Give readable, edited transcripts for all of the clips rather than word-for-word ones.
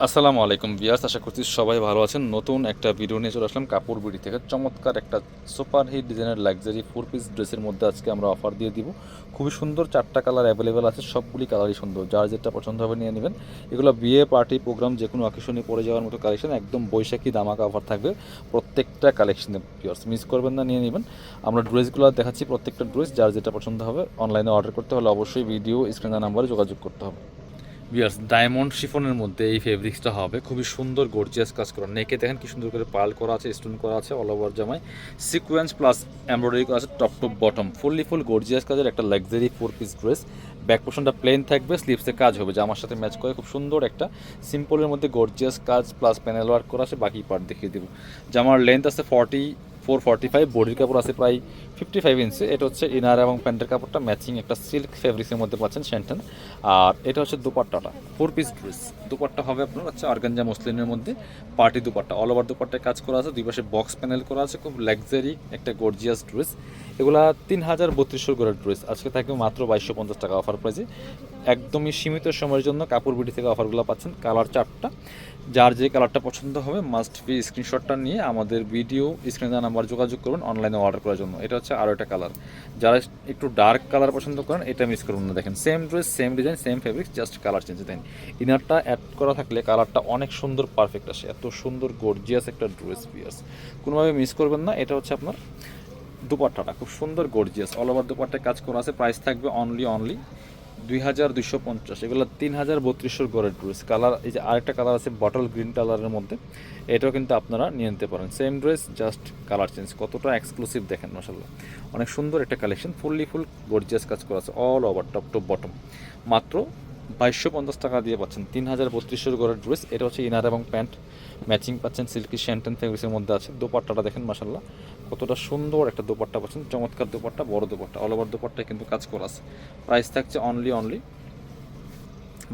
আসসালামু আলাইকুম ভিউয়ার্স, আশা করছি সবাই ভালো আছেন। নতুন একটা ভিডিও নিয়ে চলে আসলাম কাপড় বিডি থেকে। চমৎকার একটা সুপার হিট ডিজাইনের লাক্সারি 4 পিস ড্রেসের মধ্যে আজকে আমরা অফার দিয়ে দিব। খুবই সুন্দর 4টা কালার অ্যাভেলেবেল আছে, সবগুলি কালারই সুন্দর, যার যেটা পছন্দ হবে নিয়ে নেবেন। এগুলো বিয়ে পার্টি প্রোগ্রাম যে কোনো অকেশনে পরে যাওয়ার মতো কালেকশন, একদম বৈশাখী ধামাকা অফার থাকবে প্রত্যেকটা কালেকশনে। ভিউয়ার্স মিস করবেন না, নিয়ে নেবেন। আমরা ড্রেসগুলো দেখাচ্ছি, প্রত্যেকটা ড্রেস যার যেটা পছন্দ হবে। অনলাইনে অর্ডার করতে হলে অবশ্যই ভিডিও স্ক্রিনের নাম্বারে যোগাযোগ করতে হবে। বিয়ার্স ডায়মন্ড শিফনের মধ্যে এই ফেব্রিক্সটা হবে, খুবই সুন্দর গর্জিয়াস কাজ করা। নেকে দেখেন কি সুন্দর করে পাল করা আছে, স্টোন করা আছে, অল ওভার জামায় সিকোয়েন্স প্লাস এমব্রয়ডারি করা আছে top to bottom, full gorgeous কাজের একটা লাক্সারি 4 পিস ড্রেস। ব্যাক পোর্শনটা প্লেন থাকবে, স্লিভসে কাজ হবে, জামার সাথে ম্যাচ করে খুব সুন্দর একটা সিম্পলের মধ্যে গর্জিয়াস কাজ প্লাস প্যানেল ওয়ার্ক করা আছে। বাকি পার্ট দেখিয়ে দেবো। জামার লেন্থ আছে 44-45, বডির কাপড় আছে প্রায় 55 ইঞ্চি। এটা হচ্ছে ইনার এবং প্যান্টের কাপড়টা ম্যাচিং একটা সিল্ক ফেব্রিক্সের মধ্যে পাচ্ছেন শ্যান্টেন। আর এটা হচ্ছে দুপাট্টাটা, 4 পিস ড্রেস। দুপাট্টা হবে আপনার হচ্ছে অর্গানজা মসলিনের মধ্যে পার্টি দুপাট্টা, অল ওভার দুপাট্টায় কাজ করা আছে, দুই পাশে বক্স প্যানেল করা আছে, খুব লাক্সারি একটা গর্জিয়াস ড্রেস। এগুলা 3,3200 করে ড্রেস, আজকে থাকবে মাত্র 2250 টাকা অফার প্রাইসে। একদমই সীমিত সময়ের জন্য কাপড় বিডি থেকে অফারগুলো পাচ্ছেন। কালার 4টা, যার যে কালারটা পছন্দ হবে মাস্ট বি স্ক্রিনশটটা নিয়ে আমাদের ভিডিও স্ক্রিনে দেওয়া নাম্বার যোগাযোগ করবেন অনলাইনে অর্ডার করার জন্য। এটা হচ্ছে আরও একটা কালার, যারা একটু ডার্ক কালার পছন্দ করেন এটা মিস করুন না। দেখেন same dress, same design, same fabrics, just colour change. Then ইনারটা অ্যাড করা থাকলে কালারটা অনেক সুন্দর পারফেক্ট আসে। এত সুন্দর গর্জিয়াস একটা ড্রেস পিয়ার্স, কোনোভাবে মিস করবেন না। এটা হচ্ছে আপনার দুপাট্টাটা, খুব সুন্দর গর্জিয়াস অল ওভার দুপাট্টায় কাজ করা আছে। প্রাইস থাকবে অনলি 2250। এগুলো 3,3200 গড়ের ড্রেস। কালার এই যে আরেকটা কালার আছে বটল গ্রিন কালারের মধ্যে, এটাও কিন্তু আপনারা নিয়ে নিতে পারেন। Same dress, just colour change. কতটা এক্সক্লুসিভ দেখেন মাশাআল্লাহ, অনেক সুন্দর একটা কালেকশন। ফুল গর্জিয়াস কাজ করা আছে all over top to bottom. মাত্র 2250 টাকা দিয়ে পাচ্ছেন 3,3200 গড়ের ড্রেস। এটা হচ্ছে ইনার এবং প্যান্ট ম্যাচিং পাচ্ছেন, সিল্কি শ্যান্টেন ফেব্রিক্সের মধ্যে আছে। দোপাট্টাটা দেখেন মাশাআল্লাহ, কতটা সুন্দর একটা দোপাট্টা পাচ্ছেন, চমৎকার দোপাট্টা, বড় দোপাট্টা, অল ওভার দোপাট্টায় কিন্তু কাজ করা আছে। প্রাইস থাকছে অনলি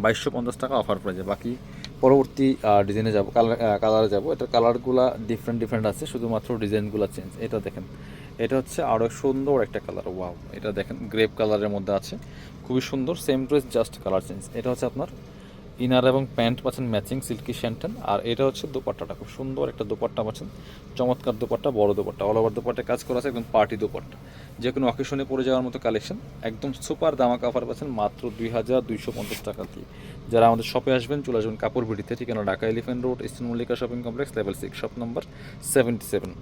2250 টাকা অফার প্রাইজে। বাকি পরবর্তী ডিজাইনে যাব, কালারে যাব। এটার কালারগুলো ডিফারেন্ট আছে, শুধুমাত্র ডিজাইনগুলো চেঞ্জ। এটা দেখেন, এটা হচ্ছে আরও সুন্দর একটা কালার, ওয়াও। এটা দেখেন গ্রেপ কালারের মধ্যে আছে, খুবই সুন্দর। Same dress, just colour change. এটা হচ্ছে আপনার ইনার এবং প্যান্ট পাচ্ছেন ম্যাচিং সিল্কি শ্যান্টেন। আর এটা হচ্ছে দোপাট্টাটা, খুব সুন্দর একটা দোপাট্টা পাচ্ছেন, চমৎকার দোপাট্টা, বড় দোপাট্টা, অল ওভার দোপাট্টায় কাজ করা আছে, একদম পার্টি দোপাট্টা, যে কোনো অকেশনে পরে যাওয়ার মতো কালেকশন। একদম সুপার দামাকা অফার পাচ্ছেন মাত্র 2250 টাকা দিয়ে। যারা আমাদের শপে আসবেন চলে আসবেন কাপড় বিডিতে, ঠিকানা Dhaka elephant road, eastern Mallika shopping complex, level 6, shop number 77।